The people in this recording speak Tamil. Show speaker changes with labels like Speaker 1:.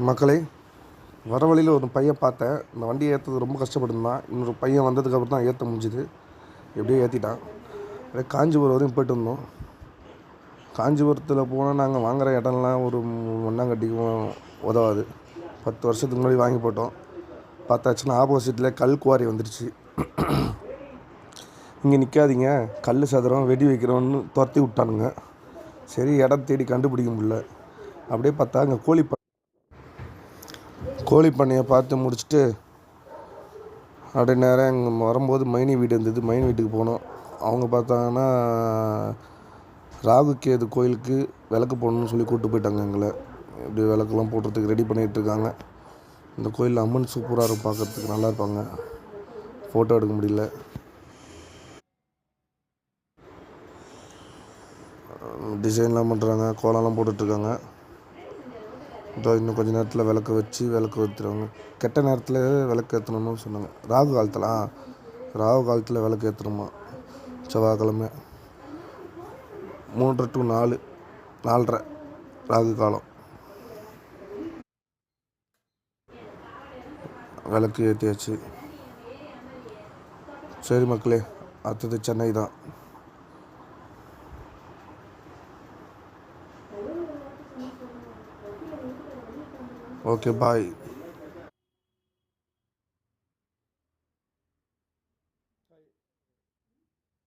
Speaker 1: மக்களே, வர வழியில் ஒரு பையன் பார்த்தேன். இந்த வண்டியை ஏற்றுறது ரொம்ப கஷ்டப்பட்டுருந்தான். இன்னொரு பையன் வந்ததுக்கப்புறம் தான் ஏற்ற முடிஞ்சுது. எப்படியோ ஏற்றிட்டான். அப்படியே காஞ்சிபுரம் வரையும் போய்ட்டு இருந்தோம். காஞ்சிபுரத்தில் போனால் நாங்கள் வாங்குகிற இடம்லாம் ஒரு மண்ணாங்கட்டிக்கும் உதவாது. 10 வருஷத்துக்கு முன்னாடி வாங்கி போட்டோம். பார்த்தாச்சுன்னா ஆப்போசிட்டில் கல் குவாரி வந்துடுச்சு. இங்கே நிற்காதீங்க, கல் சதுரம் வெடி வைக்கிறோன்னு துரத்தி விட்டானுங்க. சரி, இடம் தேடி கண்டுபிடிக்க முடியல. அப்படியே பார்த்தா அங்கே கோழி பண்ணையை பார்த்து முடிச்சுட்டு அப்படியே நேரம் இங்கே வரும்போது மைனி வீடு இருந்தது. மைனி வீட்டுக்கு போனோம். அவங்க பார்த்தாங்கன்னா ராகு கேது கோயிலுக்கு விளக்கு போடணும்னு சொல்லி கூப்பிட்டு போயிட்டாங்க எங்களை. இப்படி விளக்கெல்லாம் போடுறதுக்கு ரெடி பண்ணிகிட்டு இருக்காங்க. இந்த கோயிலில் அம்மன் சூப்பராக இருக்கும், பார்க்குறதுக்கு நல்லா இருப்பாங்க. ஃபோட்டோ எடுக்க முடியல. டிசைன்லாம் பண்ணுறாங்க, கோலம்லாம் போட்டுட்ருக்காங்க. இதோ இன்னும் கொஞ்சம் நேரத்தில் விளக்கு வச்சு விளக்கு ஏற்றுருவாங்க. கெட்ட நேரத்தில் விளக்கு ஏற்றணும்னு சொன்னாங்க. ராகு காலத்தில் விளக்கு ஏற்றணுமா? செவ்வாய்க்கிழமை 3 to 4, 4:30 ராகு காலம். விளக்கு ஏற்றியாச்சு. சரி மக்களே, அடுத்தது சென்னை தான். ஓகே, பாய்.